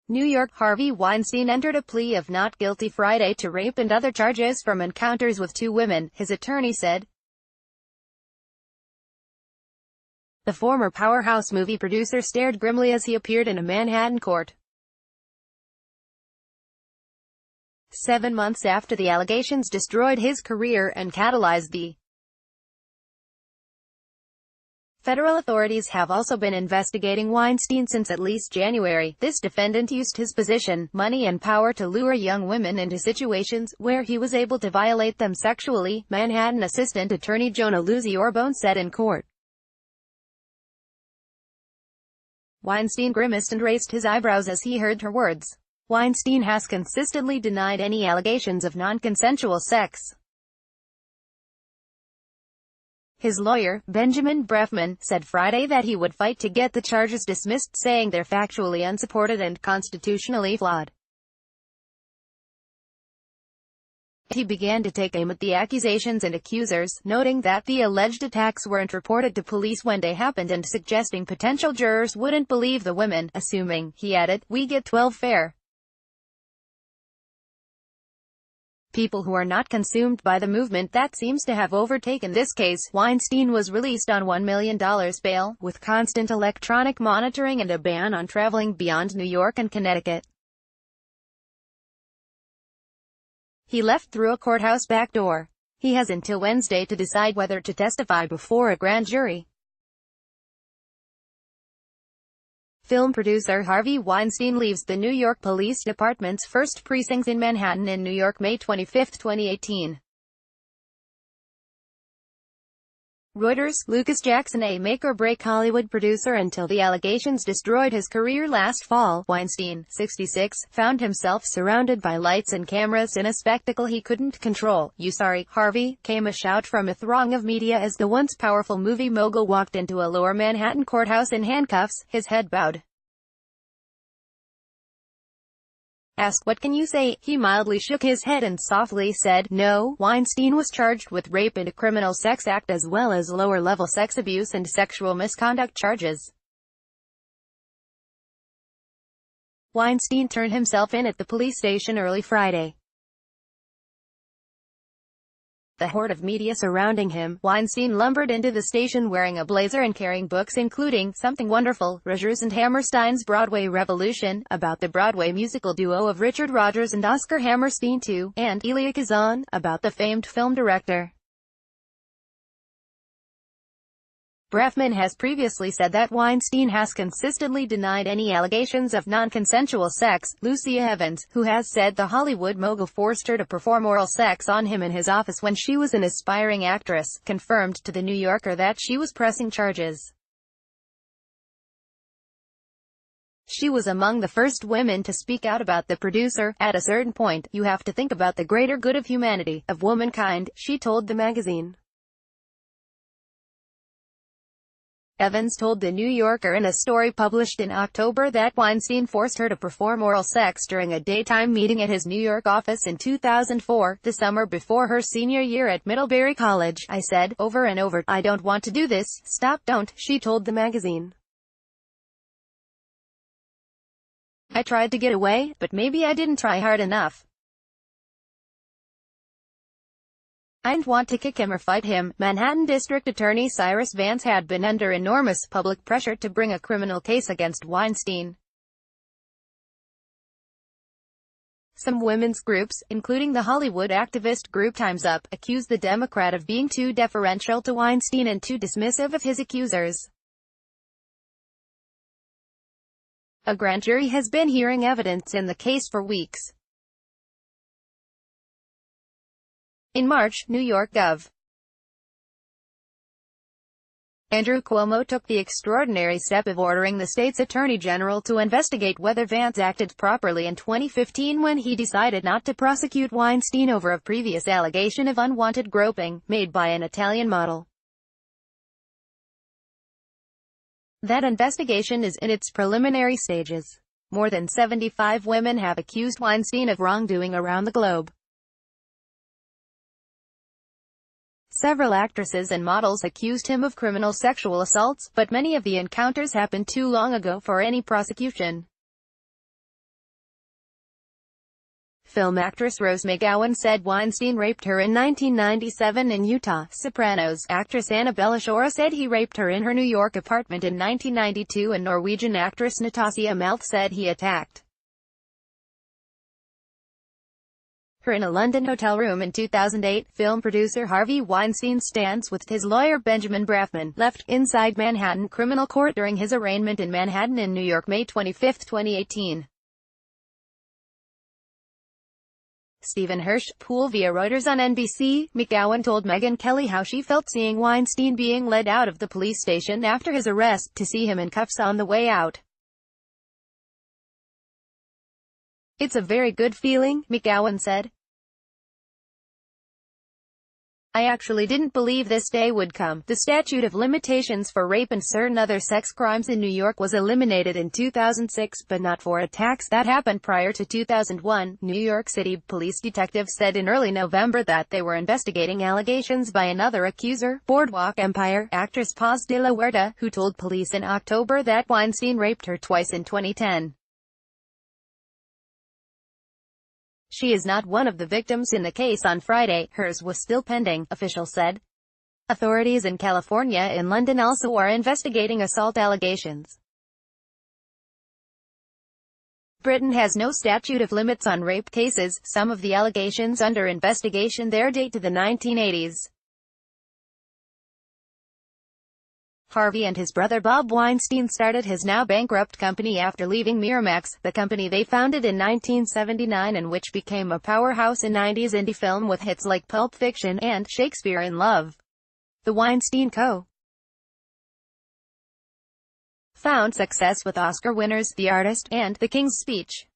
New York. Harvey Weinstein entered a plea of not guilty Friday to rape and other charges from encounters with two women, his attorney said. The former Powerhouse movie producer stared grimly as he appeared in a Manhattan court. 7 months after the allegations destroyed his career and catalyzed the federal authorities have also been investigating Weinstein since at least January. This defendant used his position, money and power to lure young women into situations where he was able to violate them sexually, Manhattan Assistant Attorney Jonah Luzzi-Orbone said in court. Weinstein grimaced and raised his eyebrows as he heard her words. Weinstein has consistently denied any allegations of non-consensual sex. His lawyer, Benjamin Brafman, said Friday that he would fight to get the charges dismissed, saying they're factually unsupported and constitutionally flawed. He began to take aim at the accusations and accusers, noting that the alleged attacks weren't reported to police when they happened and suggesting potential jurors wouldn't believe the women, assuming, he added, we get 12 fair people who are not consumed by the movement that seems to have overtaken this case. Weinstein was released on $1 million bail, with constant electronic monitoring and a ban on traveling beyond New York and Connecticut. He left through a courthouse back door. He has until Wednesday to decide whether to testify before a grand jury. Film producer Harvey Weinstein leaves the New York Police Department's first precinct in Manhattan in New York May 25, 2018. Reuters. Lucas Jackson, a make-or-break Hollywood producer until the allegations destroyed his career last fall, Weinstein, 66, found himself surrounded by lights and cameras in a spectacle he couldn't control. "You sorry, Harvey?" came a shout from a throng of media as the once powerful movie mogul walked into a lower Manhattan courthouse in handcuffs, his head bowed. Asked what can you say, he mildly shook his head and softly said, no. Weinstein was charged with rape and a criminal sex act as well as lower-level sex abuse and sexual misconduct charges. Weinstein turned himself in at the police station early Friday. The horde of media surrounding him, Weinstein lumbered into the station wearing a blazer and carrying books including Something Wonderful, Rogers and Hammerstein's Broadway Revolution, about the Broadway musical duo of Richard Rodgers and Oscar Hammerstein II, and Elia Kazan, about the famed film director. Brafman has previously said that Weinstein has consistently denied any allegations of non-consensual sex. Lucia Evans, who has said the Hollywood mogul forced her to perform oral sex on him in his office when she was an aspiring actress, confirmed to The New Yorker that she was pressing charges. She was among the first women to speak out about the producer. At a certain point, you have to think about the greater good of humanity, of womankind, she told the magazine. Evans told The New Yorker in a story published in October that Weinstein forced her to perform oral sex during a daytime meeting at his New York office in 2004, the summer before her senior year at Middlebury College. I said, over and over, I don't want to do this, stop, don't, she told the magazine. I tried to get away, but maybe I didn't try hard enough. I didn't want to kick him or fight him. Manhattan District Attorney Cyrus Vance had been under enormous public pressure to bring a criminal case against Weinstein. Some women's groups, including the Hollywood activist group Time's Up, accused the Democrat of being too deferential to Weinstein and too dismissive of his accusers. A grand jury has been hearing evidence in the case for weeks. In March, New York Gov. Andrew Cuomo took the extraordinary step of ordering the state's attorney general to investigate whether Vance acted properly in 2015 when he decided not to prosecute Weinstein over a previous allegation of unwanted groping, made by an Italian model. That investigation is in its preliminary stages. More than 75 women have accused Weinstein of wrongdoing around the globe. Several actresses and models accused him of criminal sexual assaults, but many of the encounters happened too long ago for any prosecution. film actress Rose McGowan said Weinstein raped her in 1997 in Utah. Sopranos actress Annabella Shore said he raped her in her New York apartment in 1992, and Norwegian actress Natasha Malth said he attacked her in a London hotel room in 2008. Film producer Harvey Weinstein stands with his lawyer Benjamin Brafman, left inside Manhattan criminal court during his arraignment in Manhattan in New York May 25, 2018. Stephen Hirsch, pool via Reuters. On NBC, McGowan told Megyn Kelly how she felt seeing Weinstein being led out of the police station after his arrest, to see him in cuffs on the way out. "It's a very good feeling," McGowan said. "I actually didn't believe this day would come." The statute of limitations for rape and certain other sex crimes in New York was eliminated in 2006, but not for attacks that happened prior to 2001. New York City police detectives said in early November that they were investigating allegations by another accuser, Boardwalk Empire actress Paz de la Huerta, who told police in October that Weinstein raped her twice in 2010. She is not one of the victims in the case. On Friday, hers was still pending, officials said. Authorities in California and London also are investigating assault allegations. Britain has no statute of limits on rape cases. Some of the allegations under investigation there date to the 1980s. Harvey and his brother Bob Weinstein started his now bankrupt company after leaving Miramax, the company they founded in 1979 and which became a powerhouse in 90s indie film with hits like Pulp Fiction and Shakespeare in Love. The Weinstein Co. found success with Oscar winners The Artist and The King's Speech.